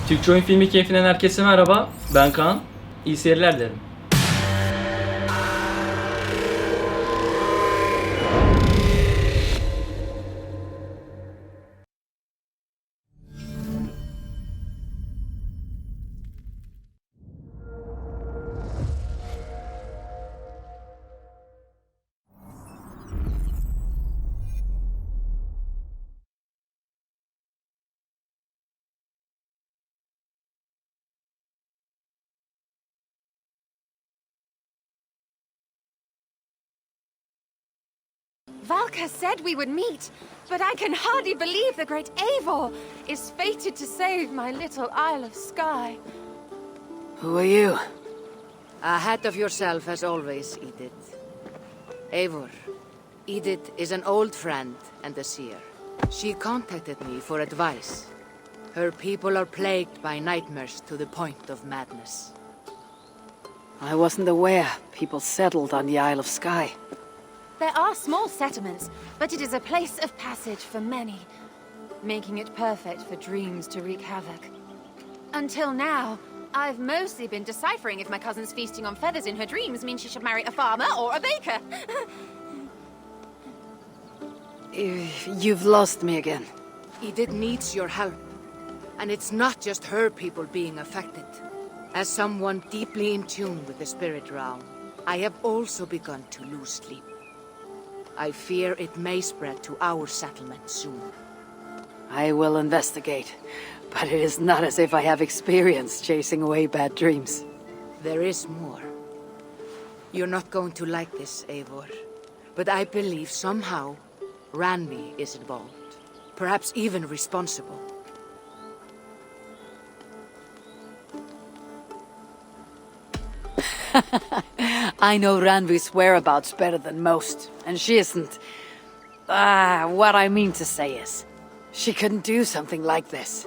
Türkçe oyun filmi keyfinden herkese merhaba. Ben Kaan. İyi seyirler derim. Valka said we would meet, but I can hardly believe the great EIVOR is fated to save my little Isle of Skye. Who are you? Ahead of yourself as always, Edith. EIVOR. Edith is an old friend and a seer. She contacted me for advice. Her people are plagued by nightmares to the point of madness. I wasn't aware people settled on the Isle of Skye. There are small settlements, but it is a place of passage for many, making it perfect for dreams to wreak havoc. Until now, I've mostly been deciphering if my cousin's feasting on feathers in her dreams means she should marry a farmer or a baker. You've lost me again. Edith needs your help. And it's not just her people being affected. As someone deeply in tune with the spirit realm, I have also begun to lose sleep. I fear it may spread to our settlement soon. I will investigate, but it is not as if I have experience chasing away bad dreams. There is more. You're not going to like this, EIVOR, but I believe somehow Ranvi is involved, perhaps even responsible. I know Ranvi's whereabouts better than most, and she isn't... what I mean to say is, she couldn't do something like this.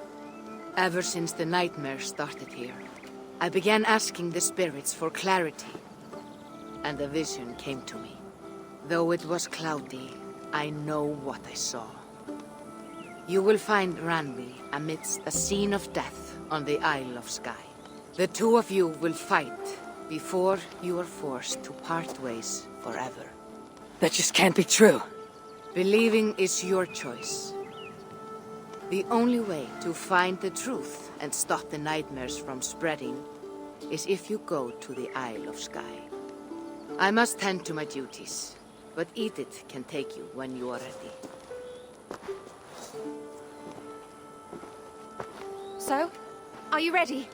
Ever since the nightmare started here, I began asking the spirits for clarity, and a vision came to me. Though it was cloudy, I know what I saw. You will find Ranvi amidst a scene of death on the Isle of Skye. The two of you will fight before you are forced to part ways forever. That just can't be true. Believing is your choice. The only way to find the truth and stop the nightmares from spreading is if you go to the Isle of Skye. I must tend to my duties, but Edith can take you when you are ready. So, are you ready?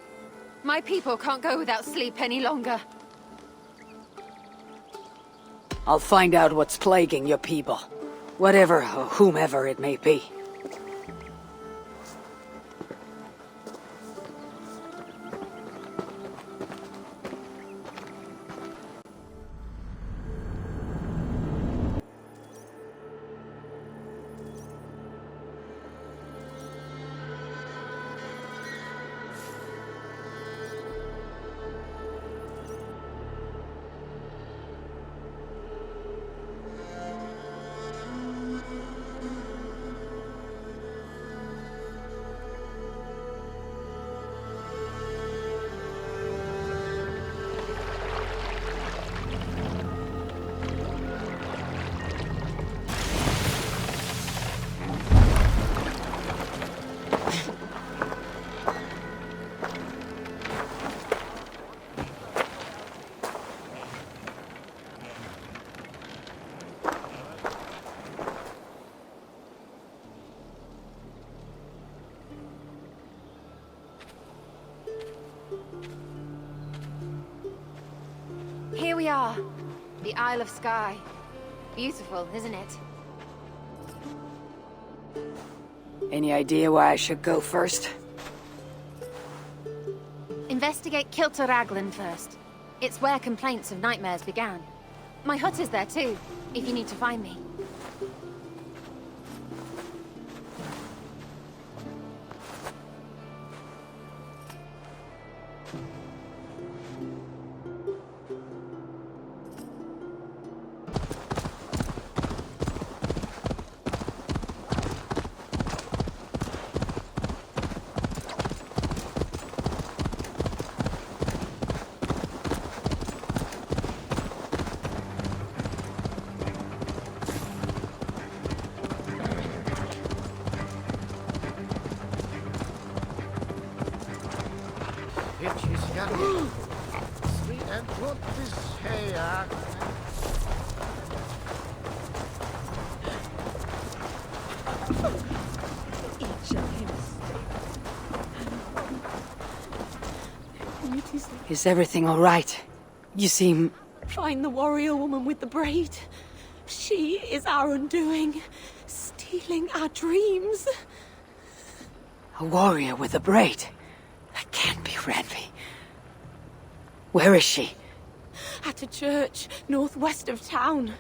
My people can't go without sleep any longer. I'll find out what's plaguing your people. Whatever or whomever it may be. Here we are, the Isle of Skye. Beautiful, isn't it? Any idea where I should go first? Investigate Kilter Raglan first. It's where complaints of nightmares began. My hut is there too, if you need to find me. En goed is hij, ja. Is everything all right? You seem... Find the warrior woman with the braid. She is our undoing, stealing our dreams. a warrior with a braid. That can't be Ranvi. Where is she? At a church northwest of town.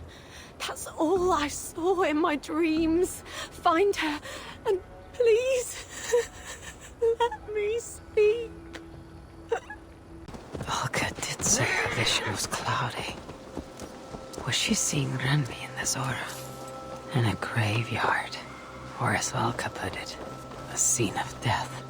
That's all I saw in my dreams. Find her, and please, let me speak. Volka did say her vision was cloudy. Was she seeing Ranvi in this aura? In a graveyard, or as Volka put it, a scene of death.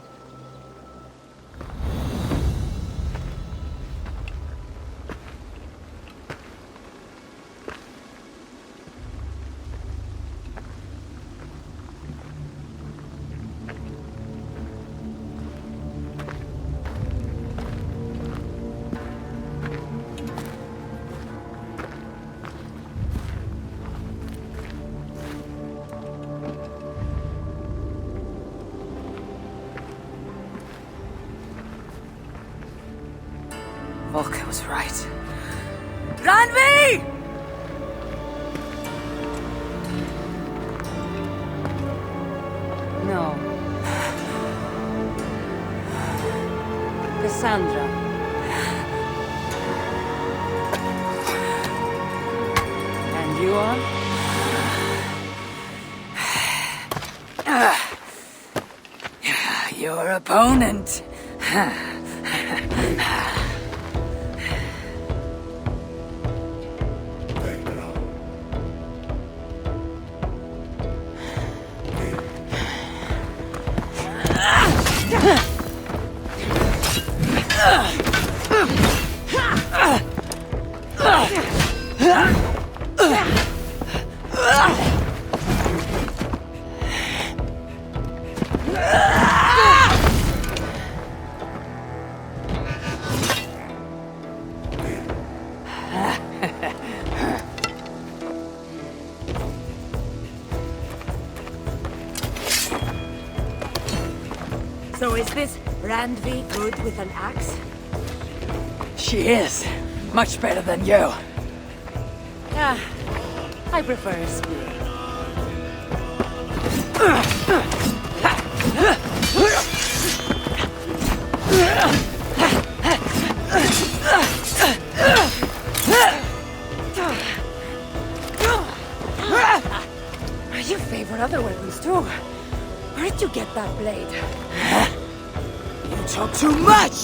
Volka was right. Ranvi! No. Cassandra. And you are? Your opponent. So is this Ranvi good with an axe? She is. Much better than you. Ah, I prefer a spear. You favor other weapons too. Where did you get that blade? You talk too much!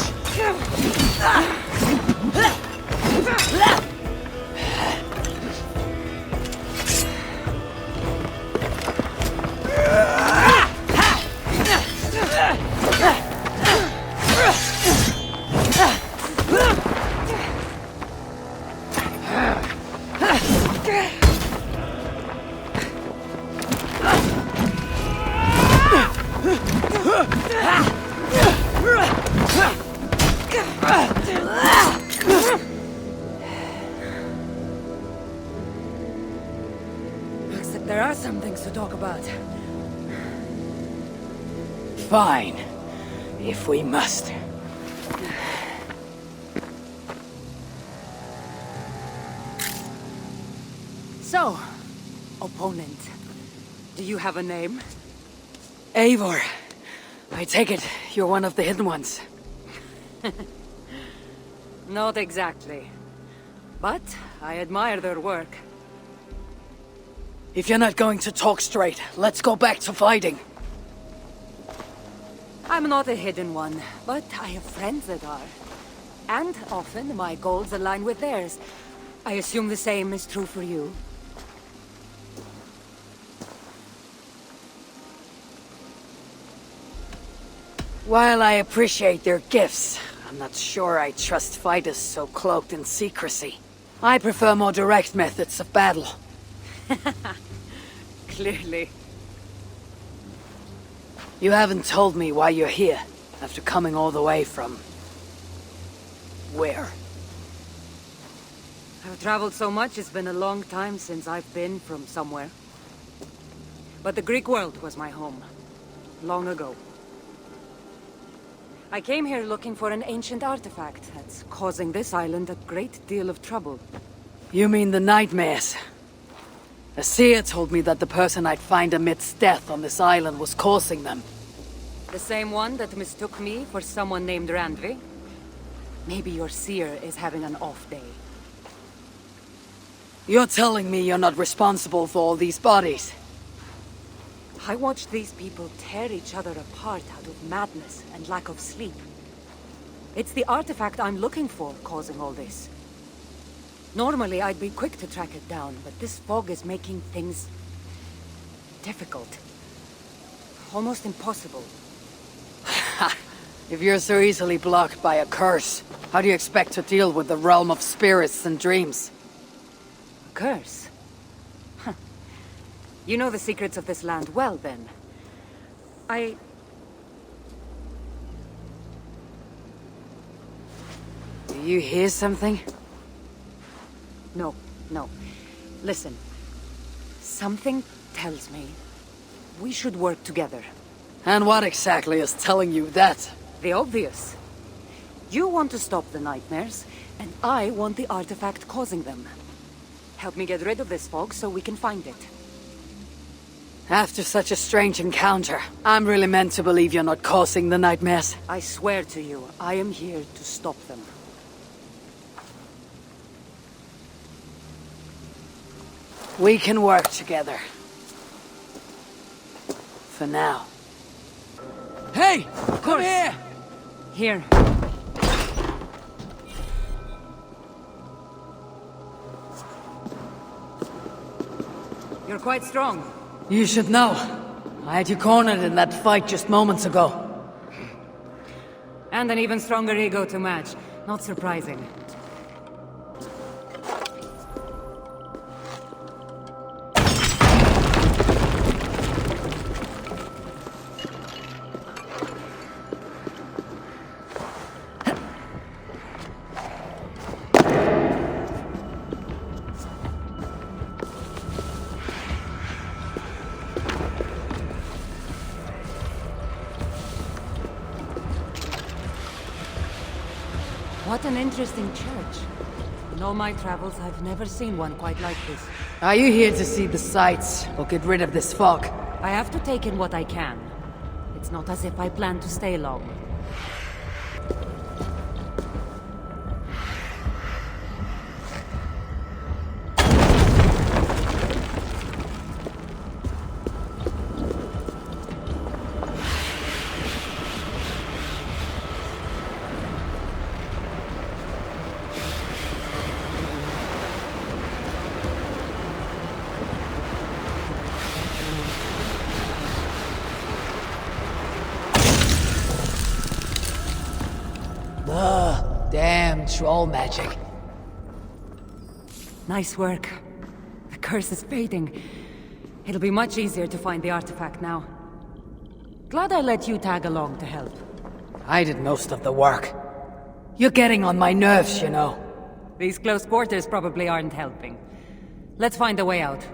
Looks like there are some things to talk about. Fine. If we must. So, opponent, do you have a name? EIVOR. I take it you're one of the hidden ones. Not exactly. But I admire their work. If you're not going to talk straight, let's go back to fighting. I'm not a hidden one, but I have friends that are. And often my goals align with theirs. I assume the same is true for you. While I appreciate their gifts, I'm not sure I trust fighters so cloaked in secrecy. I prefer more direct methods of battle. Clearly. You haven't told me why you're here, after coming all the way from... Where? I've traveled so much, it's been a long time since I've been from somewhere. But the Greek world was my home. Long ago. I came here looking for an ancient artifact that's causing this island a great deal of trouble. You mean the nightmares? A seer told me that the person I'd find amidst death on this island was causing them. The same one that mistook me for someone named Randvi? Maybe your seer is having an off day. You're telling me you're not responsible for all these bodies? I watched these people tear each other apart out of madness and lack of sleep. It's the artifact I'm looking for causing all this. Normally I'd be quick to track it down, but this fog is making things difficult. Almost impossible. If you're so easily blocked by a curse, how do you expect to deal with the realm of spirits and dreams? A curse? Huh. You know the secrets of this land well, then. Do you hear something? No, no. Listen. Something tells me we should work together. And what exactly is telling you that? The obvious. You want to stop the nightmares, and I want the artifact causing them. Help me get rid of this fog so we can find it. After such a strange encounter, I'm really meant to believe you're not causing the nightmares. I swear to you, I am here to stop them. We can work together. For now. Hey! Come here! Here. You're quite strong. You should know. I had you cornered in that fight just moments ago. And an even stronger ego to match. Not surprising. What an interesting church. In all my travels, I've never seen one quite like this. Are you here to see the sights, or get rid of this fog? I have to take in what I can. It's not as if I plan to stay long. Damn troll magic. Nice work. The curse is fading. It'll be much easier to find the artifact now. Glad I let you tag along to help. I did most of the work. You're getting on my nerves, you know. These close quarters probably aren't helping. Let's find a way out.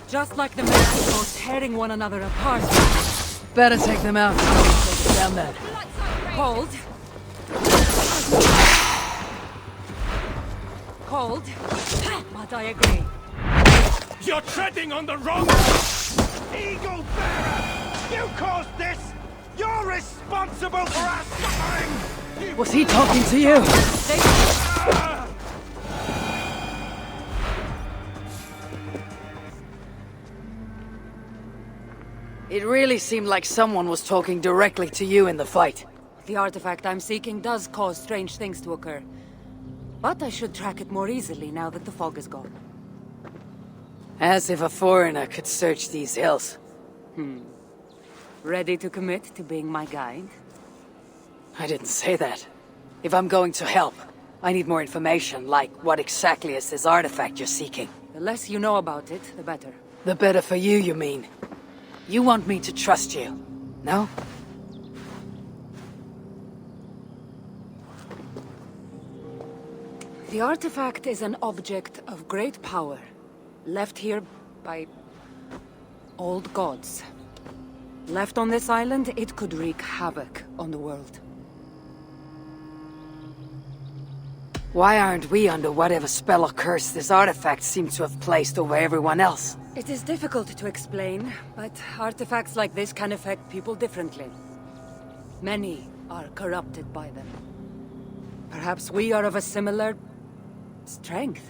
Just like the men are tearing one another apart. Better take them out. Take them down there. Hold. Cold. But I agree. You're treading on the wrong... Eagle Bearer! You caused this! You're responsible for our suffering! Was he talking to you? It really seemed like someone was talking directly to you in the fight. The artifact I'm seeking does cause strange things to occur. But I should track it more easily now that the fog is gone. As if a foreigner could search these hills. Ready to commit to being my guide? I didn't say that. If I'm going to help, I need more information, like what exactly is this artifact you're seeking? The less you know about it, the better. The better for you, you mean? You want me to trust you, no? The artifact is an object of great power, left here by old gods. Left on this island, it could wreak havoc on the world. Why aren't we under whatever spell or curse this artifact seems to have placed over everyone else? It is difficult to explain, but artifacts like this can affect people differently. Many are corrupted by them. Perhaps we are of a similar strength.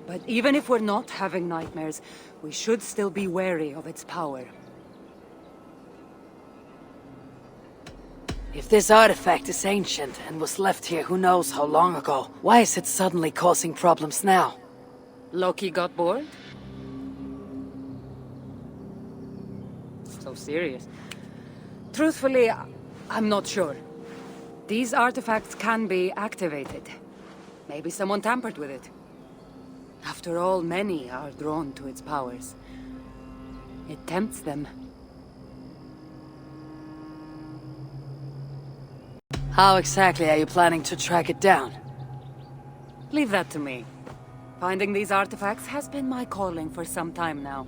But even if we're not having nightmares, we should still be wary of its power. If this artifact is ancient and was left here who knows how long ago, why is it suddenly causing problems now? Loki got bored? So serious. Truthfully, I'm not sure. These artifacts can be activated. Maybe someone tampered with it. After all, many are drawn to its powers. It tempts them. How exactly are you planning to track it down? Leave that to me. Finding these artifacts has been my calling for some time now.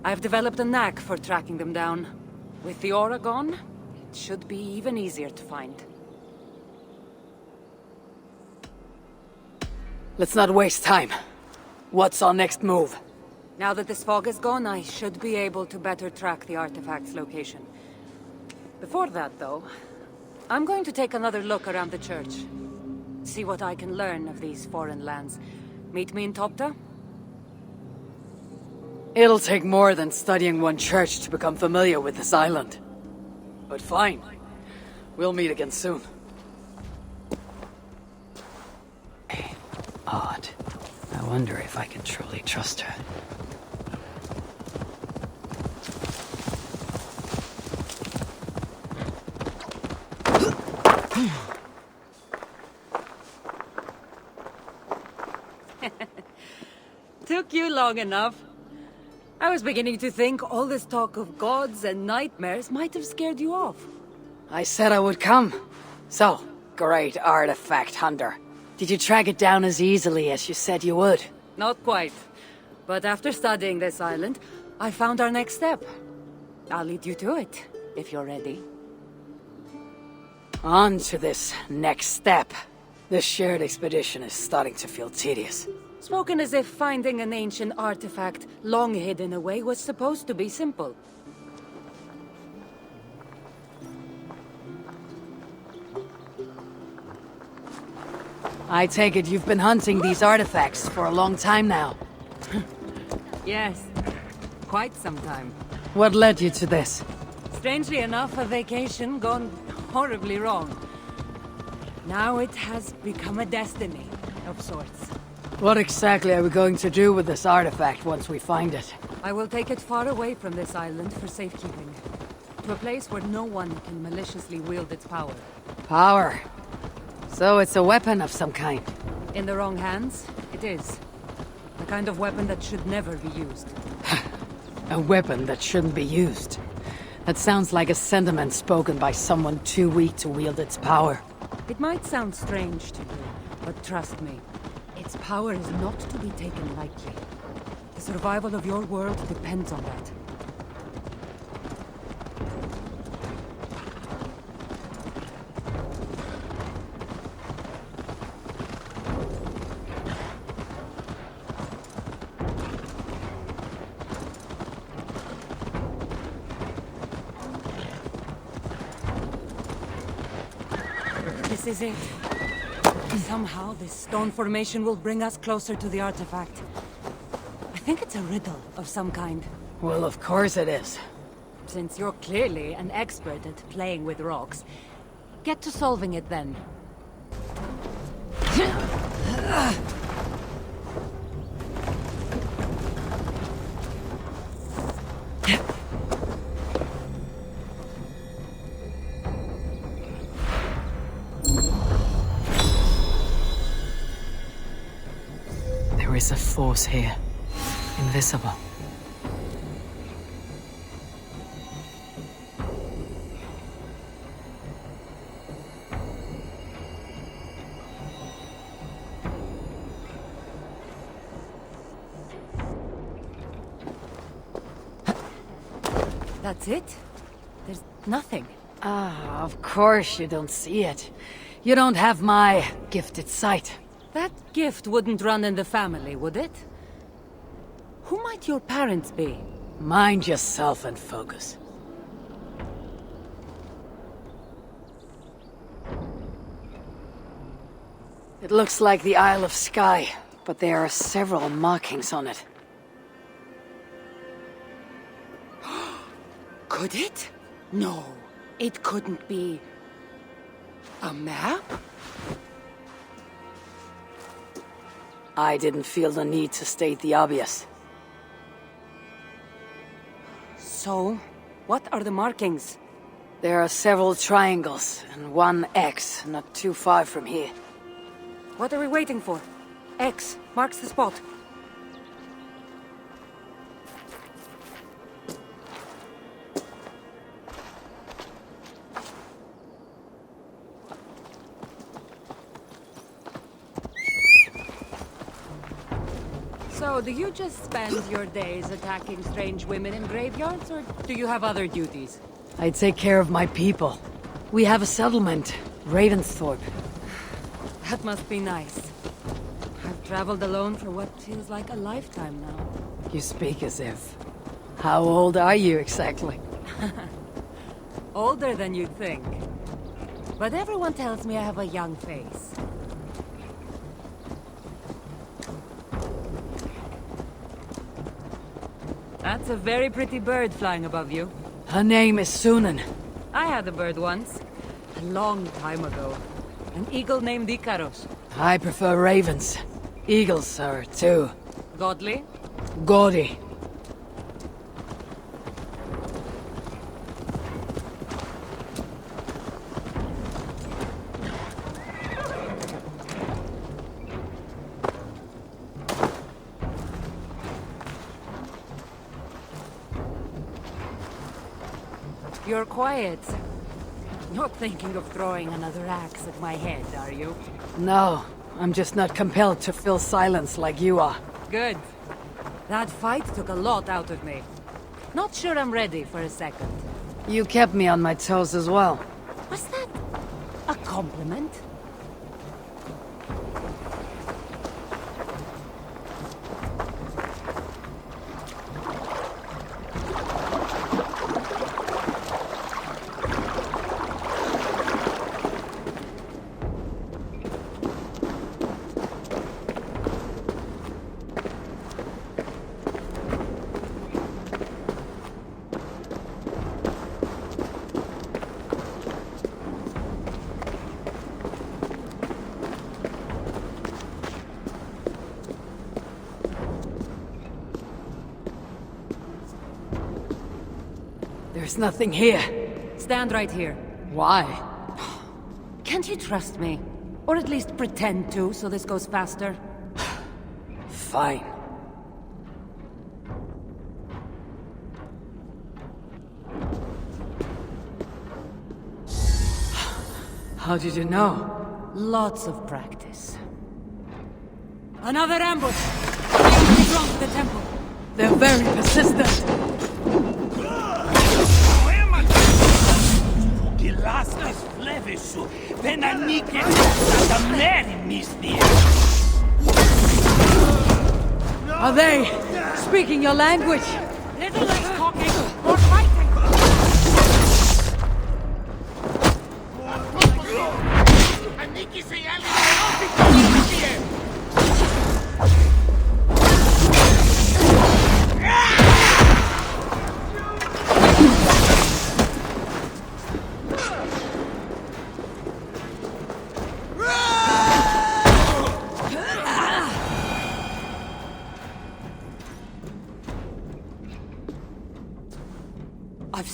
I've developed a knack for tracking them down. With the aura gone, it should be even easier to find. Let's not waste time. What's our next move? Now that this fog is gone, I should be able to better track the artifact's location. Before that, though, I'm going to take another look around the church. See what I can learn of these foreign lands. Meet me in Topta? It'll take more than studying one church to become familiar with this island. But fine. We'll meet again soon. Odd. I wonder if I can truly trust her. Took you long enough. I was beginning to think all this talk of gods and nightmares might have scared you off. I said I would come. So, great artifact hunter. Did you track it down as easily as you said you would? Not quite. But after studying this island, I found our next step. I'll lead you to it, if you're ready. On to this next step. This shared expedition is starting to feel tedious. Spoken as if finding an ancient artifact long hidden away was supposed to be simple. I take it you've been hunting these artifacts for a long time now. Yes, quite some time. What led you to this? Strangely enough, a vacation gone horribly wrong. Now it has become a destiny of sorts. What exactly are we going to do with this artifact once we find it? I will take it far away from this island for safekeeping. To a place where no one can maliciously wield its power. Power? So it's a weapon of some kind? In the wrong hands, it is. The kind of weapon that should never be used. A weapon that shouldn't be used? That sounds like a sentiment spoken by someone too weak to wield its power. It might sound strange to you, but trust me, its power is not to be taken lightly. The survival of your world depends on that. This is it. Somehow, this stone formation will bring us closer to the artifact. I think it's a riddle of some kind. Well, of course it is. Since you're clearly an expert at playing with rocks, get to solving it then. There is a force here. Invisible. That's it? There's nothing. Ah, of course you don't see it. You don't have my gifted sight. That gift wouldn't run in the family, would it? Who might your parents be? Mind yourself and focus. It looks like the Isle of Skye, but there are several markings on it. Could it? No, it couldn't be. A map? I didn't feel the need to state the obvious. So, what are the markings? There are several triangles and one X not too far from here. What are we waiting for? X marks the spot. So, do you just spend your days attacking strange women in graveyards, or do you have other duties? I take care of my people. We have a settlement, Ravensthorpe. That must be nice. I've traveled alone for what feels like a lifetime now. You speak as if. How old are you exactly? Older than you'd think. But everyone tells me I have a young face. That's a very pretty bird flying above you. Her name is Sunan. I had a bird once. A long time ago. An eagle named Ikaros. I prefer ravens. Eagles are too Godly? gaudy. You're quiet. Not thinking of throwing another axe at my head, are you? No, I'm just not compelled to fill silence like you are. Good. That fight took a lot out of me. Not sure I'm ready for a second. You kept me on my toes as well. Was that a compliment? There's nothing here. Stand right here. Why? Can't you trust me? Or at least pretend to, so this goes faster? Fine. How did you know? Lots of practice. Another ambush! What's wrong with the temple? They're very persistent. Gilaskas flevisu, venanike tatameri mistie. Are they speaking your language? Little less talking, more fighting!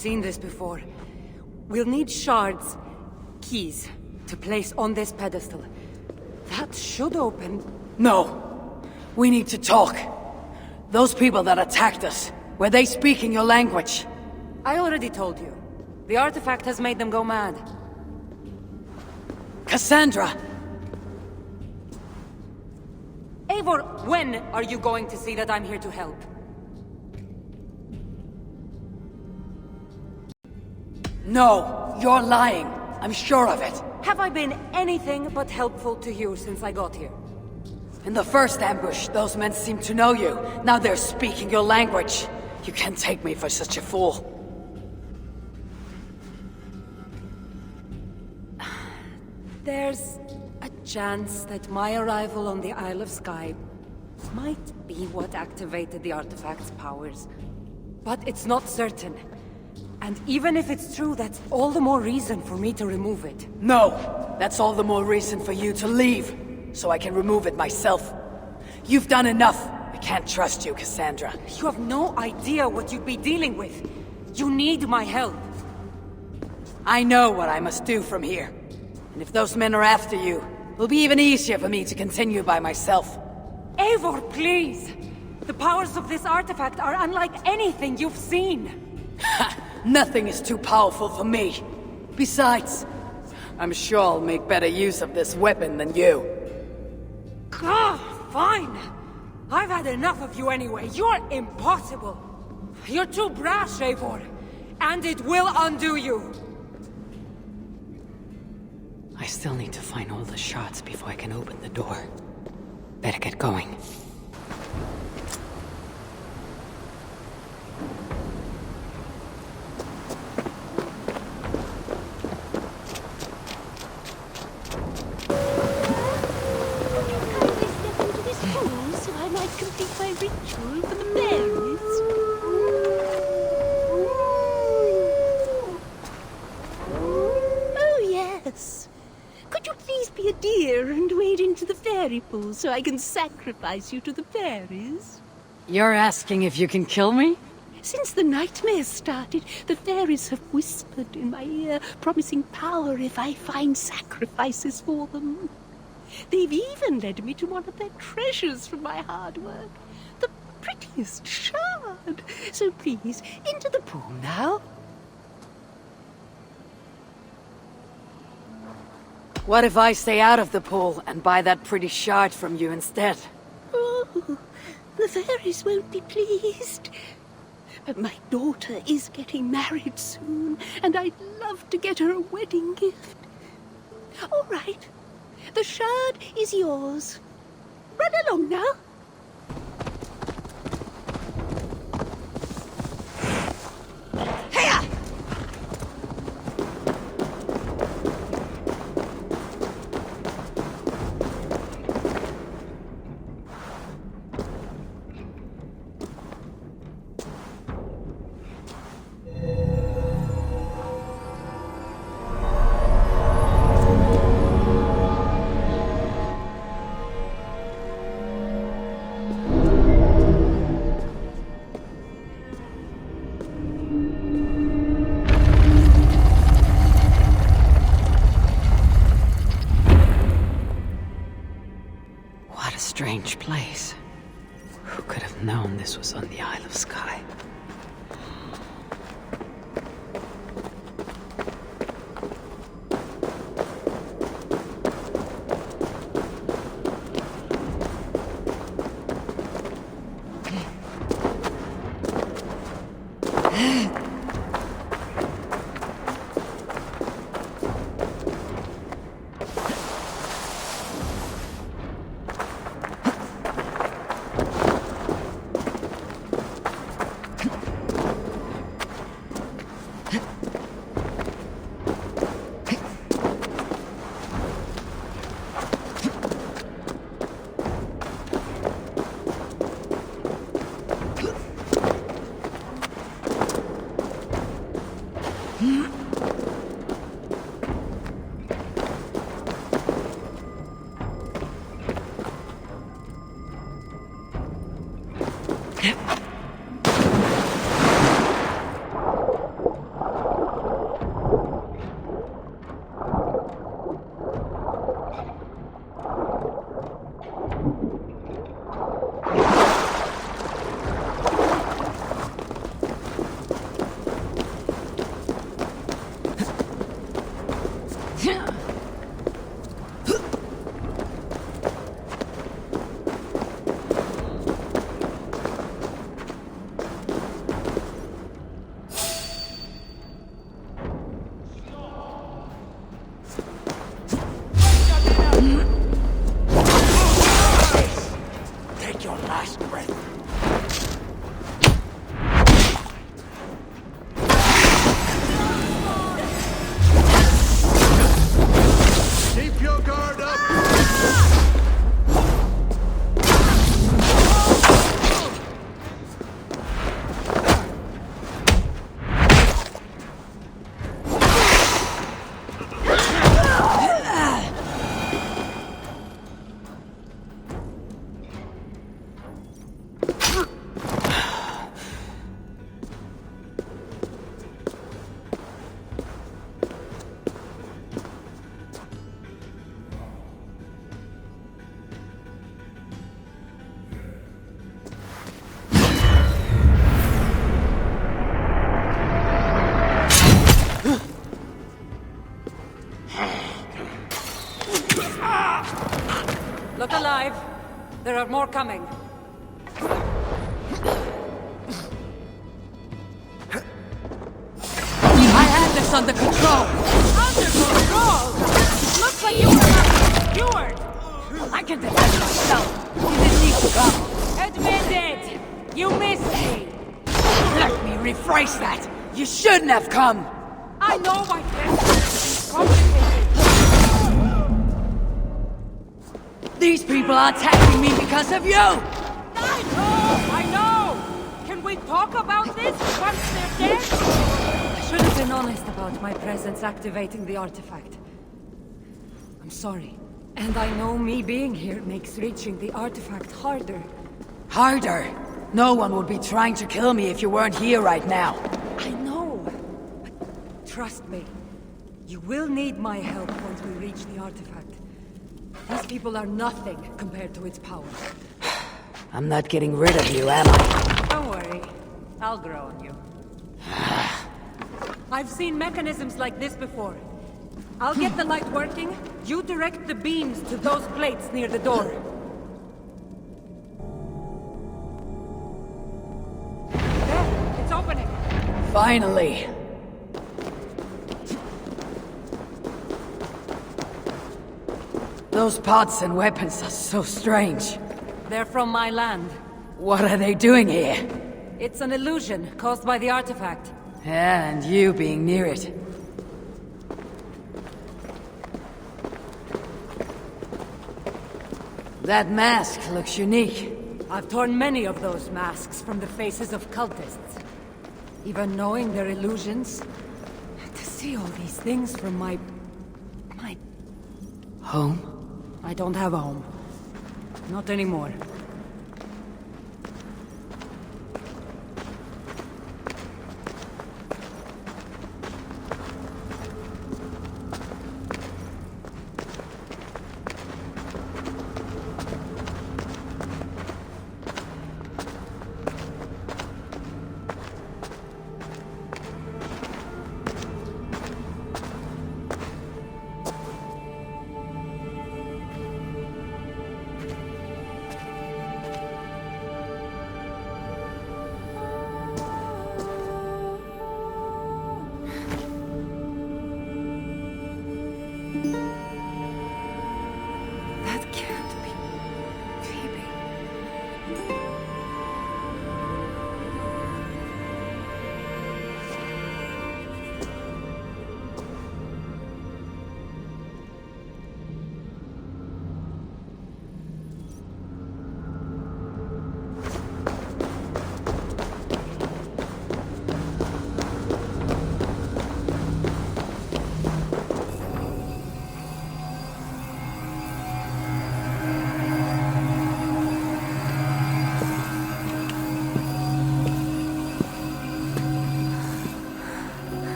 seen this before. We'll need shards, keys, to place on this pedestal. That should open... No! We need to talk. Those people that attacked us, were they speaking your language? I already told you. The artifact has made them go mad. Cassandra! Eivor, when are you going to see that I'm here to help? No, you're lying. I'm sure of it. Have I been anything but helpful to you since I got here? In the first ambush, those men seemed to know you. Now they're speaking your language. You can't take me for such a fool. There's a chance that my arrival on the Isle of Skye might be what activated the artifact's powers. But it's not certain. And even if it's true, that's all the more reason for me to remove it. No! That's all the more reason for you to leave, so I can remove it myself. You've done enough. I can't trust you, Cassandra. You have no idea what you'd be dealing with. You need my help. I know what I must do from here. And if those men are after you, it'll be even easier for me to continue by myself. Eivor, please! The powers of this artifact are unlike anything you've seen. Nothing is too powerful for me. Besides, I'm sure I'll make better use of this weapon than you. Fine. I've had enough of you anyway. You're impossible. You're too brash, Eivor. And it will undo you. I still need to find all the shards before I can open the door. Better get going. Pool so I can sacrifice you to the fairies. You're asking if you can kill me? Since the nightmares started, the fairies have whispered in my ear, promising power if I find sacrifices for them. They've even led me to one of their treasures from my hard work, the prettiest shard. So please, into the pool now. What if I stay out of the pool and buy that pretty shard from you instead? Oh, the fairies won't be pleased. But my daughter is getting married soon, and I'd love to get her a wedding gift. All right, the shard is yours. Run along now. Strange place. Who could have known this was on the Isle of Skye? not alive. There are more coming. I had this under control. Under control! Looks like you were not cured! I can defend myself. You didn't need to come. Admit it! You missed me! Let me rephrase that. You shouldn't have come. I know why this is complicated. These people are attacking me because of you. I know! Can we talk about this once they're dead? I should have been honest about my presence activating the artifact. I'm sorry. And I know me being here makes reaching the artifact harder. Harder? No one would be trying to kill me if you weren't here right now. I know. But trust me. You will need my help once we reach the artifact. These people are nothing compared to its power. I'm not getting rid of you, am I? Don't worry. I'll grow on you. I've seen mechanisms like this before. I'll get the light working. You direct the beams to those plates near the door. There, it's opening. Finally. Those pots and weapons are so strange. They're from my land. What are they doing here? It's an illusion caused by the artifact. Yeah, and you being near it. That mask looks unique. I've torn many of those masks from the faces of cultists. Even knowing they're illusions, to see all these things from my... Home? I don't have a home. Not anymore.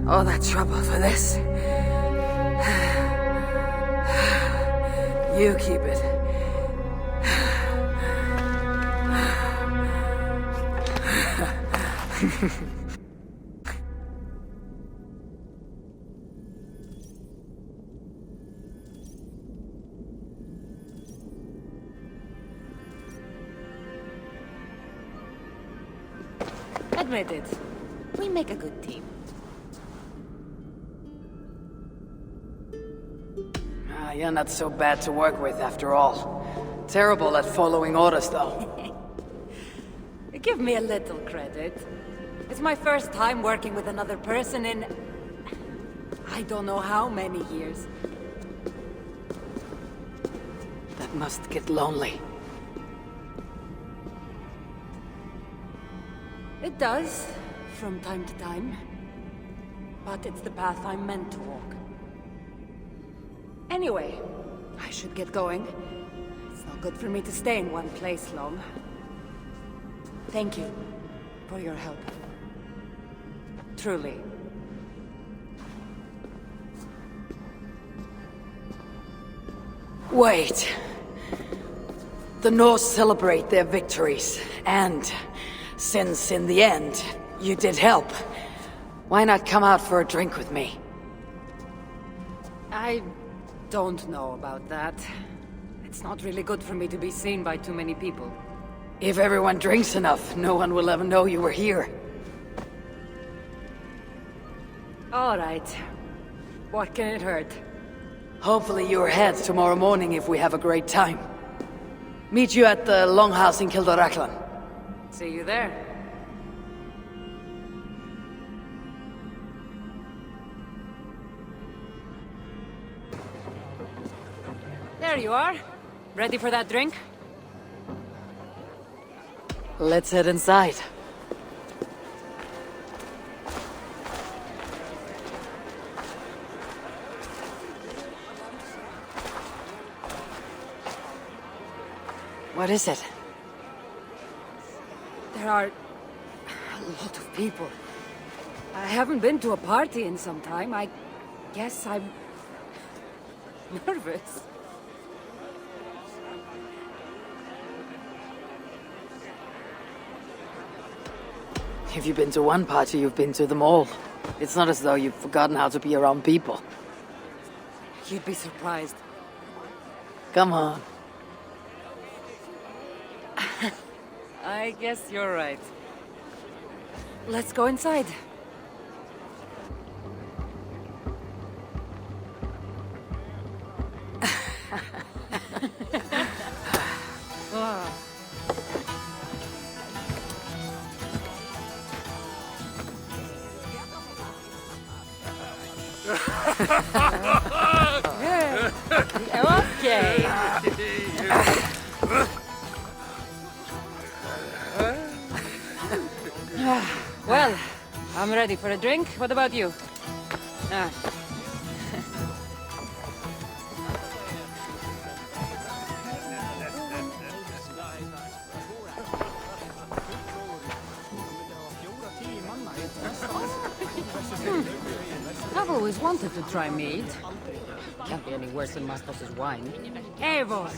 All that trouble for this. You keep it. Admit it. We make a good team. You're not so bad to work with after all. Terrible at following orders, though. Give me a little credit. It's my first time working with another person in... I don't know how many years. That must get lonely. It does, from time to time. But it's the path I'm meant to walk. Anyway, I should get going. It's not good for me to stay in one place long. Thank you for your help. Truly. Wait. The Norse celebrate their victories, and since in the end you did help, why not come out for a drink with me? I don't know about that. It's not really good for me to be seen by too many people. If everyone drinks enough, no one will ever know you were here. All right. What can it hurt? Hopefully you're ahead tomorrow morning if we have a great time. Meet you at the Longhouse in Kildoraklan. See you there. There you are. Ready for that drink? Let's head inside. What is it? There are a lot of people. I haven't been to a party in some time. I guess I'm nervous. If you've been to one party, you've been to them all. It's not as though you've forgotten how to be around people. You'd be surprised. Come on. I guess you're right. Let's go inside. Okay. Well, I'm ready for a drink. What about you? I've always wanted to try mead. Can't be any worse than Mastos' wine. EIVOR,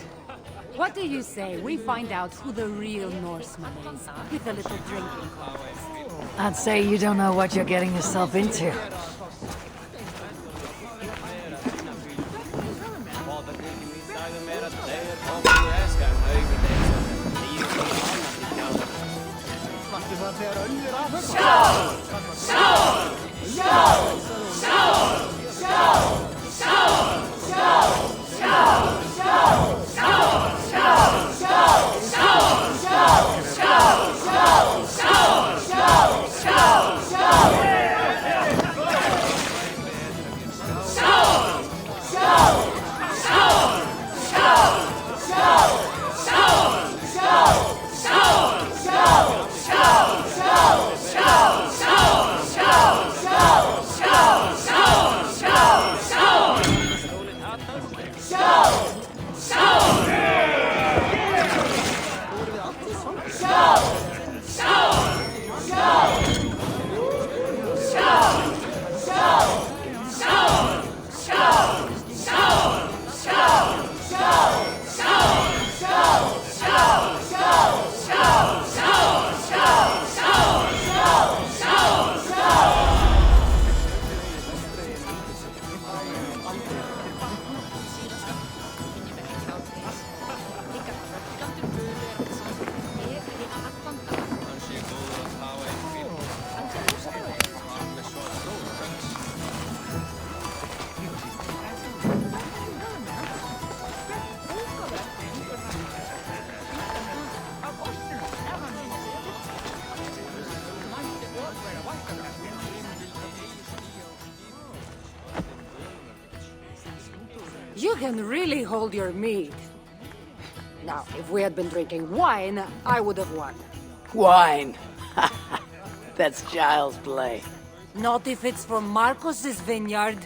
what do you say we find out who the real Norseman is with a little drinking contest? I'd say you don't know what you're getting yourself into. You can really hold your mead. Now, if we had been drinking wine, I would have won. Wine? That's child's play. Not if it's from Marcos's vineyard.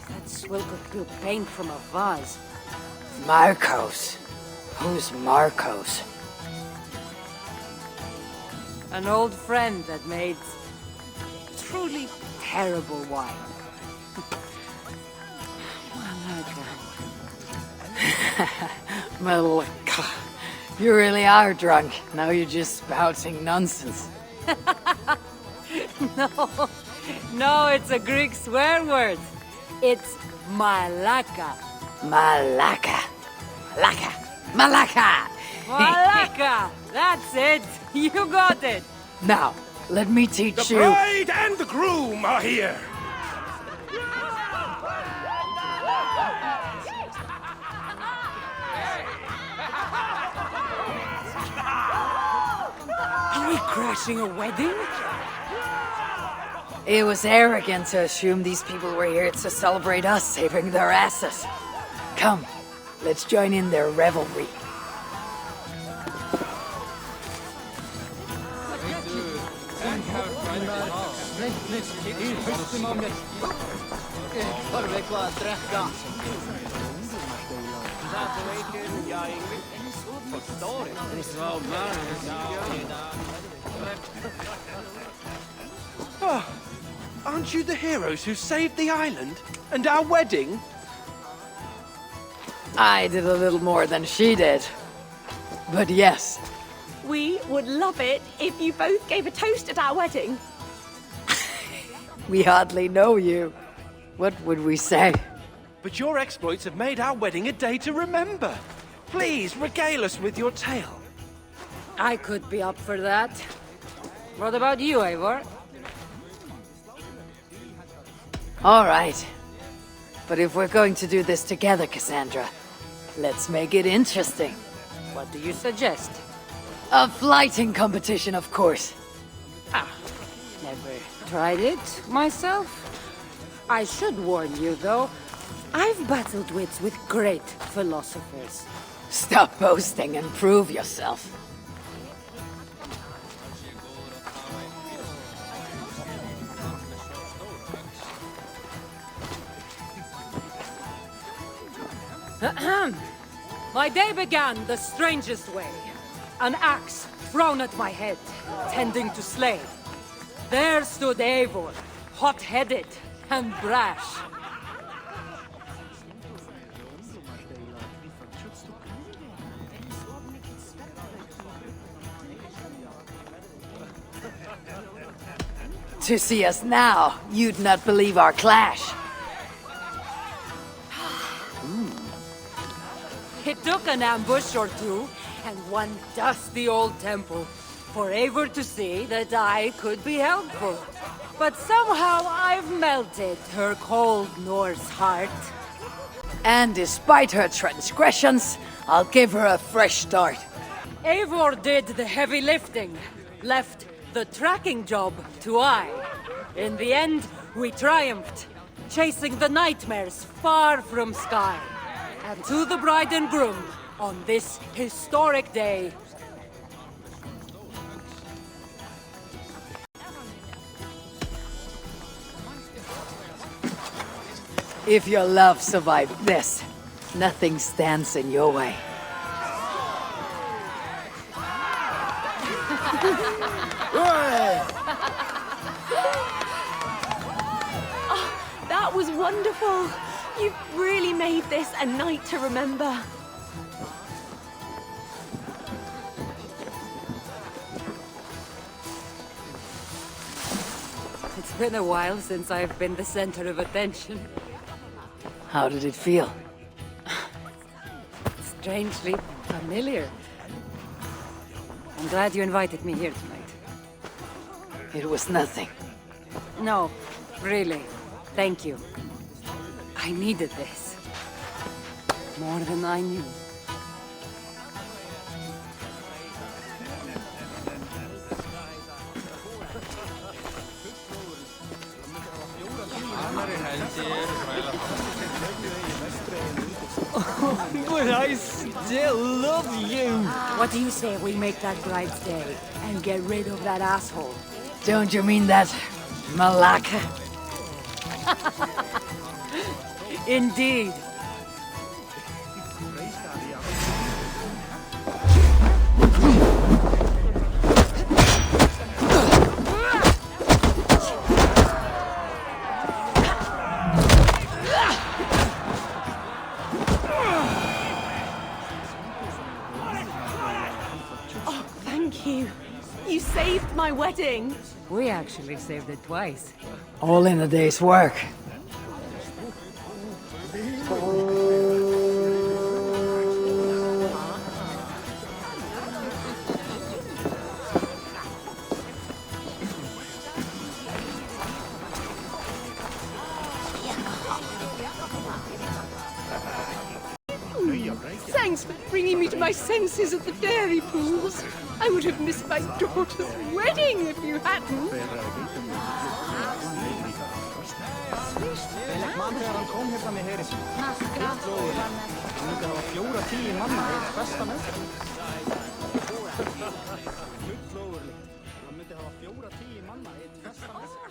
That swill could pull paint from a vase. Marcos? Who's Marcos? An old friend that made truly terrible wine. Malaka. You really are drunk. Now you're just spouting nonsense. No, it's a Greek swear word. It's malaka. Malaka. Malaka. Malaka! Malaka! That's it! You got it! Now, let me teach The you. bride and the groom are here. Are we crashing a wedding? It was arrogant to assume these people were here to celebrate us saving their asses. Come, let's join in their revelry. Oh, aren't you the heroes who saved the island and our wedding? I did a little more than she did. But yes, We would love it if you both gave a toast at our wedding. we hardly know you. What would we say? But your exploits have made our wedding a day to remember. Please regale us with your tale. I could be up for that. What about you, EIVOR? All right. But if we're going to do this together, Cassandra, let's make it interesting. What do you suggest? A flighting competition, of course. Never tried it myself. I should warn you, though. I've battled wits with great philosophers. Stop boasting and prove yourself. My day began the strangest way. An axe thrown at my head, tending to slay. There stood EIVOR, hot-headed and brash. To see us now, you'd not believe our clash. It took an ambush or two, and one dusty old temple, for EIVOR to see that I could be helpful. But somehow I've melted her cold Norse heart. And despite her transgressions, I'll give her a fresh start. EIVOR did the heavy lifting, left the tracking job to I. In the end, we triumphed, chasing the nightmares far from Sky. And to the bride and groom, on this historic day, If your love survived this, nothing stands in your way. that was wonderful. You've really made this a night to remember. It's been a while since I've been the center of attention. How did it feel? Strangely familiar. I'm glad you invited me here tonight. It was nothing. No, really. Thank you. I needed this. More than I knew. But I still love you. What do you say we make that bride's day and get rid of that asshole? Don't you mean that, Malaka? Indeed. Thank you. You saved my wedding. We actually saved it twice. All in a day's work. Thanks for bringing me to my senses at the dairy pools. I would have missed my daughter's wedding if you hadn't. Man þegar hann kom hérna með heri sín. Fullóður. Hann myndi hafa 4-10 manna eitt besta með sér. Fullóður líkt. Hann myndi hafa 4-10 manna eitt besta með sér.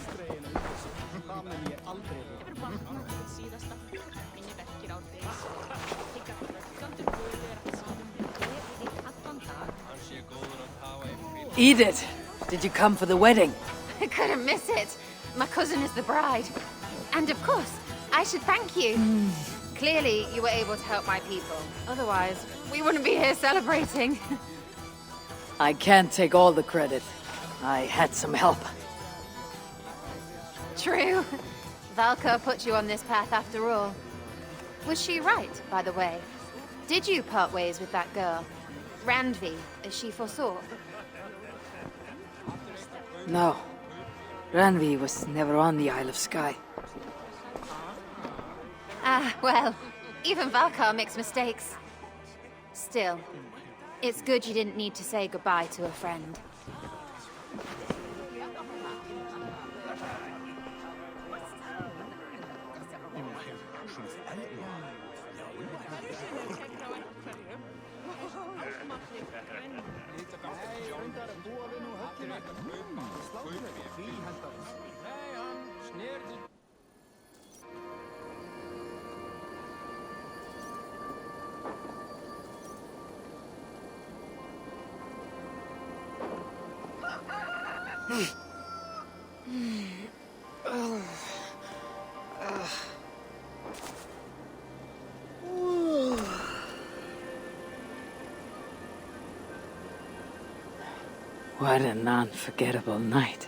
Streginu út þessu. Það mun ég aldrei reyna. Síðasta minni verkir á þess. Hikka röggandur guður að sáðum allan dag. Hann sé góður að hafa í fríð. Edith, did you come for the wedding? I couldn't miss it. My cousin is the bride. And of course, I should thank you. Clearly, you were able to help my people. Otherwise, we wouldn't be here celebrating. I can't take all the credit. I had some help. True. Valka put you on this path after all. Was she right, by the way? Did you part ways with that girl? Randvi, as she foresaw? No. Ranvi was never on the Isle of Skye. Ah, well, even Valkar makes mistakes. Still, it's good you didn't need to say goodbye to a friend. What an unforgettable night.